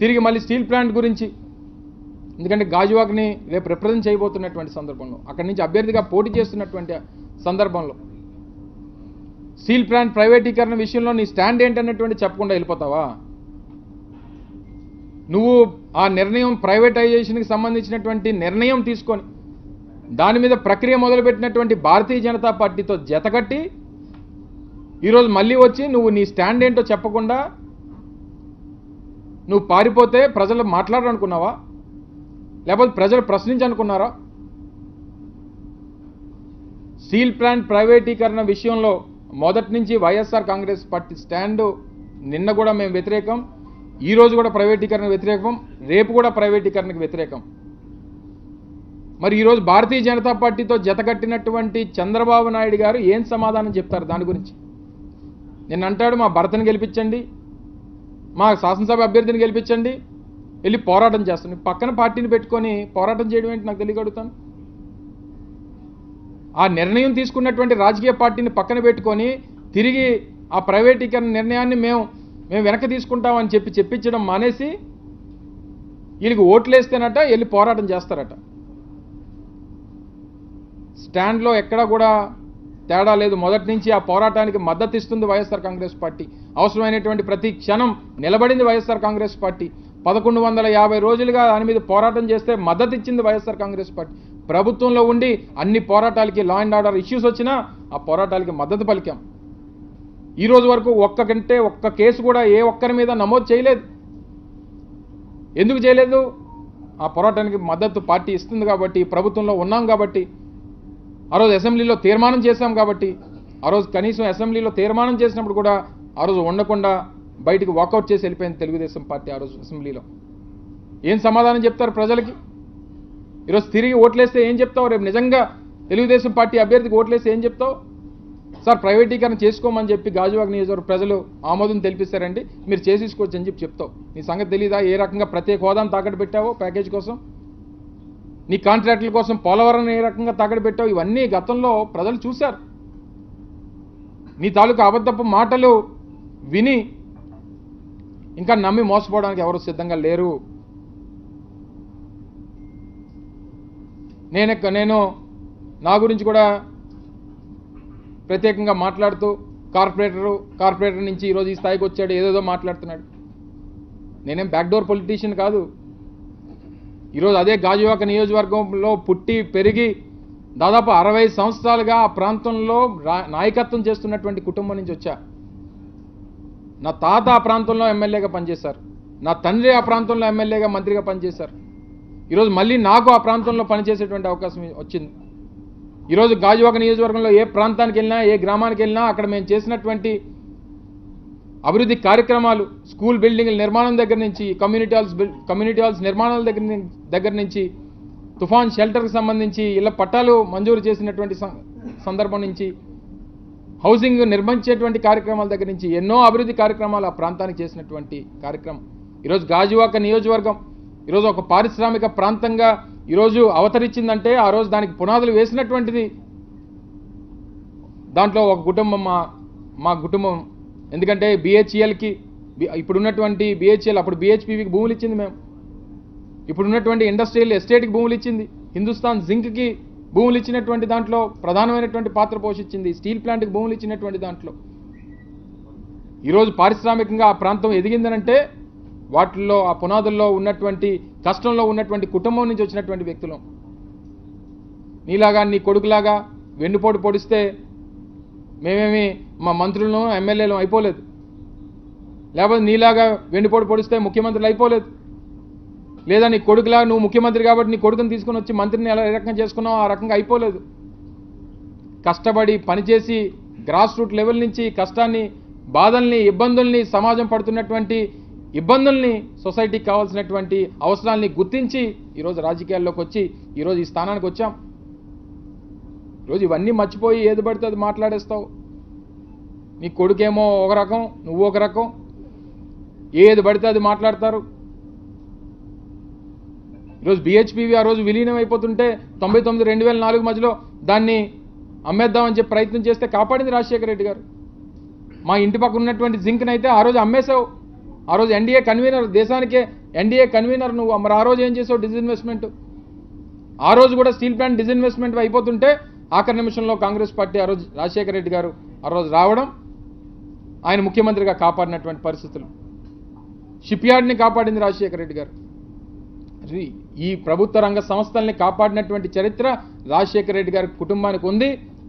తిరిగి మళ్ళీ steel plant గురించి, ఎందుకంటే గాజువాక్ని రేపు రిప్రజెంట్ చేయబోతున్నటువంటి సందర్భంలో, అక్కడి నుంచి అభ్యర్థిగా పోటీ చేస్తున్నటువంటి సందర్భంలో స్టీల్ ప్లాంట్ ప్రైవేటీకరణ విషయంలో నీ స్టాండ్ ఏంటన్నటువంటి చెప్పకుండా వెళ్ళిపోతావా? నువ్వు ఆ నిర్ణయం ప్రైవేటైజేషన్కి సంబంధించినటువంటి నిర్ణయం తీసుకొని దాని మీద ప్రక్రియ మొదలుపెట్టినటువంటి భారతీయ జనతా పార్టీతో జతకట్టి ఈరోజు మళ్ళీ వచ్చి నువ్వు నీ స్టాండ్ ఏంటో చెప్పకుండా నువ్వు పారిపోతే ప్రజలు మాట్లాడాలనుకున్నావా, లేకపోతే ప్రజలు ప్రశ్నించనుకున్నారా? స్టీల్ ప్లాంట్ ప్రైవేటీకరణ విషయంలో మొదటి నుంచి వైఎస్ఆర్ కాంగ్రెస్ పార్టీ స్టాండ్ నిన్న కూడా మేము వ్యతిరేకం, ఈరోజు కూడా ప్రైవేటీకరణ వ్యతిరేకం, రేపు కూడా ప్రైవేటీకరణకు వ్యతిరేకం. మరి ఈరోజు భారతీయ జనతా పార్టీతో జతకట్టినటువంటి చంద్రబాబు నాయుడు గారు ఏం సమాధానం చెప్తారు దాని గురించి? నిన్న అంటాడు మా భర్తను గెలిపించండి, మా శాసనసభ అభ్యర్థిని గెలిపించండి, వెళ్ళి పోరాటం చేస్తాను. పక్కన పార్టీని పెట్టుకొని పోరాటం చేయడం ఏంటి నాకు తెలియగలుగుతాను. ఆ నిర్ణయం తీసుకున్నటువంటి రాజకీయ పార్టీని పక్కన పెట్టుకొని తిరిగి ఆ ప్రైవేటీకరణ నిర్ణయాన్ని మేము వెనక్కి తీసుకుంటామని చెప్పించడం మానేసి వీళ్ళకి ఓట్లేస్తేనట వెళ్ళి పోరాటం చేస్తారట. స్టాండ్లో ఎక్కడా కూడా తేడా లేదు. మొదటి నుంచి ఆ పోరాటానికి మద్దతు ఇస్తుంది వైఎస్ఆర్ కాంగ్రెస్ పార్టీ. అవసరమైనటువంటి ప్రతి క్షణం నిలబడింది వైఎస్ఆర్ కాంగ్రెస్ పార్టీ. 1150 రోజులుగా దాని మీద పోరాటం చేస్తే మద్దతు ఇచ్చింది వైఎస్ఆర్ కాంగ్రెస్ పార్టీ. ప్రభుత్వంలో ఉండి అన్ని పోరాటాలకి లా అండ్ ఆర్డర్ ఇష్యూస్ వచ్చినా ఆ పోరాటాలకి మద్దతు పలికాం. ఈ రోజు వరకు ఒక్క కేసు కూడా ఏ ఒక్కరి మీద నమోదు చేయలేదు. ఎందుకు చేయలేదు? ఆ పోరాటానికి మద్దతు పార్టీ ఇస్తుంది కాబట్టి, ప్రభుత్వంలో ఉన్నాం కాబట్టి, ఆ రోజు అసెంబ్లీలో తీర్మానం చేశాం కాబట్టి, ఆ రోజు కనీసం అసెంబ్లీలో తీర్మానం చేసినప్పుడు కూడా ఆ రోజు ఉండకుండా బయటికి వాకౌట్ చేసి వెళ్ళిపోయింది తెలుగుదేశం పార్టీ. ఆ రోజు అసెంబ్లీలో ఏం సమాధానం చెప్తారు ప్రజలకి? ఈరోజు తిరిగి ఓట్లేస్తే ఏం చెప్తావు? రేపు నిజంగా తెలుగుదేశం పార్టీ అభ్యర్థికి ఓట్లేస్తే ఏం చెప్తావు? సార్ ప్రైవేటీకరణ చేసుకోమని చెప్పి గాజువాక నియోజకవర్గ ప్రజలు ఆమోదం తెలిపిస్తారండి, మీరు చేసేసుకోవచ్చు అని చెప్తావు. నీ సంగతి తెలీదా? ఏ రకంగా ప్రత్యేక హోదాను తాకట్టు పెట్టావో ప్యాకేజ్ కోసం, నీ కాంట్రాక్టుల కోసం పోలవరం ఏ రకంగా తాకట్టు పెట్టావు, ఇవన్నీ గతంలో ప్రజలు చూశారు. నీ తాలూకు అబద్ధపు మాటలు విని ఇంకా నమ్మి మోసపోవడానికి ఎవరు సిద్ధంగా లేరు. నేను నా గురించి కూడా ప్రత్యేకంగా మాట్లాడుతూ కార్పొరేటర్ నుంచి ఈరోజు ఈ స్థాయికి వచ్చాడు, ఏదేదో మాట్లాడుతున్నాడు. నేనేం బ్యాక్డోర్ పొలిటీషియన్ కాదు. ఈరోజు అదే గాజువాక నియోజకవర్గంలో పుట్టి పెరిగి దాదాపు 60 సంవత్సరాలుగా ఆ ప్రాంతంలో నాయకత్వం చేస్తున్నటువంటి కుటుంబం నుంచి వచ్చా. నా తాత ఆ ప్రాంతంలో ఎమ్మెల్యేగా పనిచేశారు, నా తండ్రి ఆ ప్రాంతంలో ఎమ్మెల్యేగా మంత్రిగా పనిచేశారు. ఈరోజు మళ్ళీ నాకు ఆ ప్రాంతంలో పనిచేసేటువంటి అవకాశం వచ్చింది. ఈరోజు గాజువాక నియోజకవర్గంలో ఏ ప్రాంతానికి వెళ్ళినా, ఏ గ్రామానికి వెళ్ళినా అక్కడ మేము చేసినటువంటి అభివృద్ధి కార్యక్రమాలు, స్కూల్ బిల్డింగ్ల నిర్మాణం దగ్గర నుంచి, కమ్యూనిటీ హాల్స్ నిర్మాణాల దగ్గర నుంచి, తుఫాన్ షెల్టర్కి సంబంధించి ఇళ్ల పట్టాలు మంజూరు చేసినటువంటి సందర్భం నుంచి, హౌసింగ్ నిర్మించేటువంటి కార్యక్రమాల దగ్గర నుంచి ఎన్నో అభివృద్ధి కార్యక్రమాలు ఆ ప్రాంతానికి చేసినటువంటి కార్యక్రమం. ఈరోజు గాజువాక నియోజకవర్గం ఈరోజు ఒక పారిశ్రామిక ప్రాంతంగా ఈరోజు అవతరించిందంటే ఆ రోజు దానికి పునాదులు వేసినటువంటిది దాంట్లో ఒక కుటుంబం, మా కుటుంబం. ఎందుకంటే BHELకి ఇప్పుడున్నటువంటి BHEL, అప్పుడు BHPVకి భూములు ఇచ్చింది మేము. ఇప్పుడున్నటువంటి ఇండస్ట్రియల్ ఎస్టేట్కి భూములు ఇచ్చింది. హిందుస్థాన్ జింక్కి భూములు ఇచ్చినటువంటి దాంట్లో ప్రధానమైనటువంటి పాత్ర పోషించింది. స్టీల్ ప్లాంట్కి భూములు ఇచ్చినటువంటి దాంట్లో ఈరోజు పారిశ్రామికంగా ఆ ప్రాంతం ఎదిగిందనంటే వాటిల్లో ఆ పునాదుల్లో ఉన్నటువంటి కష్టంలో ఉన్నటువంటి కుటుంబం నుంచి వచ్చినటువంటి వ్యక్తులు. నీలాగా నీ కొడుకులాగా వెన్నుపోటు పొడిస్తే మేమేమి మా మంత్రులను ఎమ్మెల్యేలు అయిపోలేదు, లేకపోతే నీలాగా వెన్నుపోటు పొడిస్తే ముఖ్యమంత్రులు అయిపోలేదు, లేదా నీ కొడుకులాగా నువ్వు ముఖ్యమంత్రి కాబట్టి నీ కొడుకుని తీసుకుని వచ్చి మంత్రిని ఎలా ఏ రకంగా చేసుకున్నావు ఆ రకంగా అయిపోలేదు. కష్టపడి పనిచేసి గ్రాస్ రూట్ లెవెల్ నుంచి కష్టాన్ని, బాధల్ని, ఇబ్బందుల్ని, సమాజం పడుతున్నటువంటి ఇబ్బందుల్ని, సొసైటీకి కావాల్సినటువంటి అవసరాల్ని గుర్తించి ఈరోజు రాజకీయాల్లోకి వచ్చి ఈరోజు ఈ స్థానానికి వచ్చాం. ఈరోజు ఇవన్నీ మర్చిపోయి ఏది పడితే అది మాట్లాడేస్తావు. నీ కొడుకేమో ఒక రకం, నువ్వు ఒక రకం, ఏది పడితే అది మాట్లాడతారు. ఈరోజు BHPV ఆ రోజు విలీనం అయిపోతుంటే 99-2004 మధ్యలో దాన్ని అమ్మేద్దామని చెప్పి ప్రయత్నం చేస్తే కాపాడింది రాజశేఖర రెడ్డి గారు. మా ఇంటి పక్కన ఉన్నటువంటి జింక్ని అయితే ఆ రోజు అమ్మేశావు. ఆ రోజు NDA కన్వీనర్, దేశానికే ఎన్డీఏ కన్వీనర్ నువ్వు. మరి ఆ రోజు ఏం చేసావు? డిజిన్వెస్ట్మెంట్. ఆ రోజు కూడా స్టీల్ ప్లాంట్ డిజిన్వెస్ట్మెంట్ అయిపోతుంటే ఆఖరి నిమిషంలో కాంగ్రెస్ పార్టీ ఆ రోజు రాజశేఖర రెడ్డి గారు ఆ రోజు రావడం, ఆయన ముఖ్యమంత్రిగా కాపాడినటువంటి పరిస్థితులు. షిప్ యార్డ్ని కాపాడింది రాజశేఖర రెడ్డి గారు. ఈ ప్రభుత్వ రంగ సంస్థల్ని కాపాడినటువంటి చరిత్ర రాజశేఖర రెడ్డి గారి కుటుంబానికి ఉంది.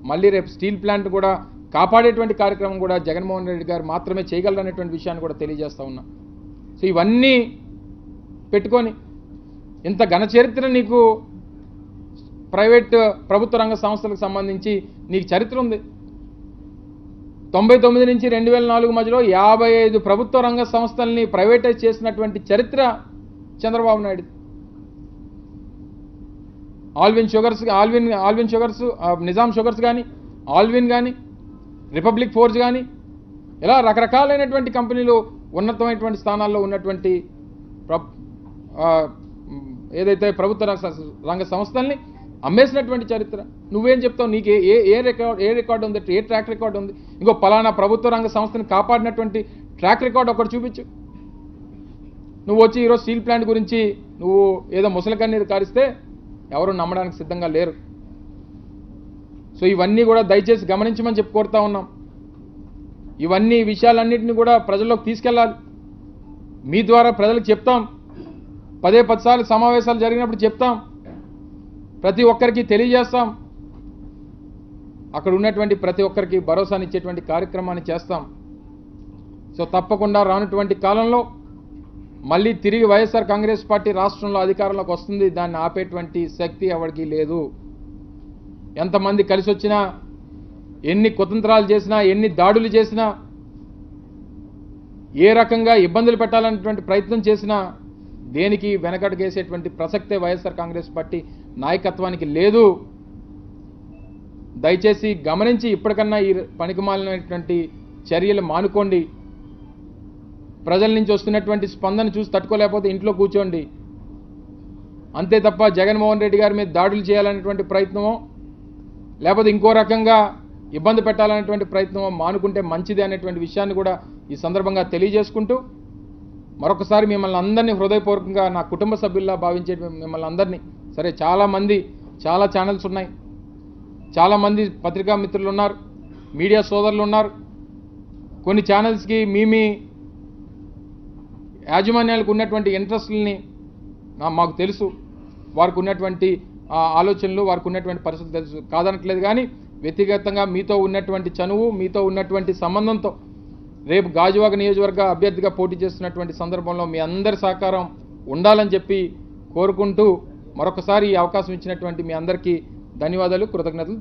మళ్ళీ రేపు స్టీల్ ప్లాంట్ కూడా కాపాడేటువంటి కార్యక్రమం కూడా జగన్మోహన్ రెడ్డి గారు మాత్రమే చేయగలరనేటువంటి విషయాన్ని కూడా తెలియజేస్తా ఉన్నా. సో ఇవన్నీ పెట్టుకొని ఇంత ఘన చరిత్ర నీకు ప్రైవేట్ ప్రభుత్వ రంగ సంస్థలకు సంబంధించి నీకు చరిత్ర ఉంది. 99 నుంచి 2004 మధ్యలో 55 ప్రభుత్వ రంగ సంస్థల్ని ప్రైవేటైజ్ చేసినటువంటి చరిత్ర చంద్రబాబు నాయుడు. ఆల్విన్ షుగర్స్, నిజాం షుగర్స్ కానీ, ఆల్విన్ కానీ, రిపబ్లిక్ ఫోర్జ్ కానీ, ఇలా రకరకాలైనటువంటి కంపెనీలు ఉన్నతమైనటువంటి స్థానాల్లో ఉన్నటువంటి ఏదైతే ప్రభుత్వ రంగ సంస్థల్ని అమ్మేసినటువంటి చరిత్ర. నువ్వేం చెప్తావు? నీకు ఏ రికార్డు ఉంది? ఏ ట్రాక్ రికార్డు ఉంది? ఇంకో పలానా ప్రభుత్వ రంగ సంస్థని కాపాడినటువంటి ట్రాక్ రికార్డు ఒకటి చూపించు. నువ్వు వచ్చి ఈరోజు స్టీల్ ప్లాంట్ గురించి నువ్వు ఏదో ముసలికన్నీరు కారిస్తే ఎవరు నమ్మడానికి సిద్ధంగా లేరు. సో ఇవన్నీ కూడా దయచేసి గమనించమని చెప్పి కోరుతా ఉన్నాం. ఇవన్నీ విషయాలన్నింటినీ కూడా ప్రజల్లోకి తీసుకెళ్ళాలి. మీ ద్వారా ప్రజలకు చెప్తాం. 10 సార్లు సమావేశాలు జరిగినప్పుడు చెప్తాం. ప్రతి ఒక్కరికి తెలియజేస్తాం. అక్కడ ఉన్నటువంటి ప్రతి ఒక్కరికి భరోసానిచ్చేటువంటి కార్యక్రమాన్ని చేస్తాం. సో తప్పకుండా రానటువంటి కాలంలో మళ్ళీ తిరిగి వైఎస్ఆర్ కాంగ్రెస్ పార్టీ రాష్ట్రంలో అధికారంలోకి వస్తుంది. దాన్ని ఆపేటువంటి శక్తి ఎవరికి లేదు. ఎంతమంది కలిసి వచ్చినా, ఎన్ని కుతంత్రాలు చేసినా, ఎన్ని దాడులు చేసినా, ఏ రకంగా ఇబ్బందులు పెట్టాలనేటువంటి ప్రయత్నం చేసినా దేనికి వెనకడుగేసేటువంటి ప్రసక్తే వైఎస్ఆర్ కాంగ్రెస్ పార్టీ నాయకత్వానికి లేదు. దయచేసి గమనించి ఇప్పటికన్నా ఈ పనికిమాలినటువంటి చర్యలు మానుకోండి. ప్రజల నుంచి వస్తున్నటువంటి స్పందన చూసి తట్టుకోలేకపోతే ఇంట్లో కూర్చోండి. అంతే తప్ప జగన్మోహన్ రెడ్డి గారి మీద దాడులు చేయాలనేటువంటి ప్రయత్నమో లేకపోతే ఇంకో రకంగా ఇబ్బంది పెట్టాలనేటువంటి ప్రయత్నమో మానుకుంటే మంచిది అనేటువంటి విషయాన్ని కూడా ఈ సందర్భంగా తెలియజేసుకుంటూ మరొకసారి మిమ్మల్ని అందరినీ హృదయపూర్వకంగా నా కుటుంబ సభ్యుల్లా భావించే మిమ్మల్ని అందరినీ, సరే చాలామంది చాలా ఛానల్స్ ఉన్నాయి, చాలామంది పత్రికా మిత్రులు ఉన్నారు, మీడియా సోదరులు ఉన్నారు. కొన్ని ఛానల్స్కి మీ యాజమాన్యాలకు ఉన్నటువంటి ఇంట్రెస్ట్లని మాకు తెలుసు. వారికి ఉన్నటువంటి ఆలోచనలు, వారికి ఉన్నటువంటి పరిస్థితులు తెలుసు, కాదనట్లేదు. కానీ వ్యక్తిగతంగా మీతో ఉన్నటువంటి చనువు, మీతో ఉన్నటువంటి సంబంధంతో రేపు గాజువాక నియోజకవర్గ అభ్యర్థిగా పోటీ చేస్తున్నటువంటి సందర్భంలో మీ అందరి సహకారం ఉండాలని చెప్పి కోరుకుంటూ మరొకసారి ఈ అవకాశం ఇచ్చినటువంటి మీ అందరికీ ధన్యవాదాలు, కృతజ్ఞతలు.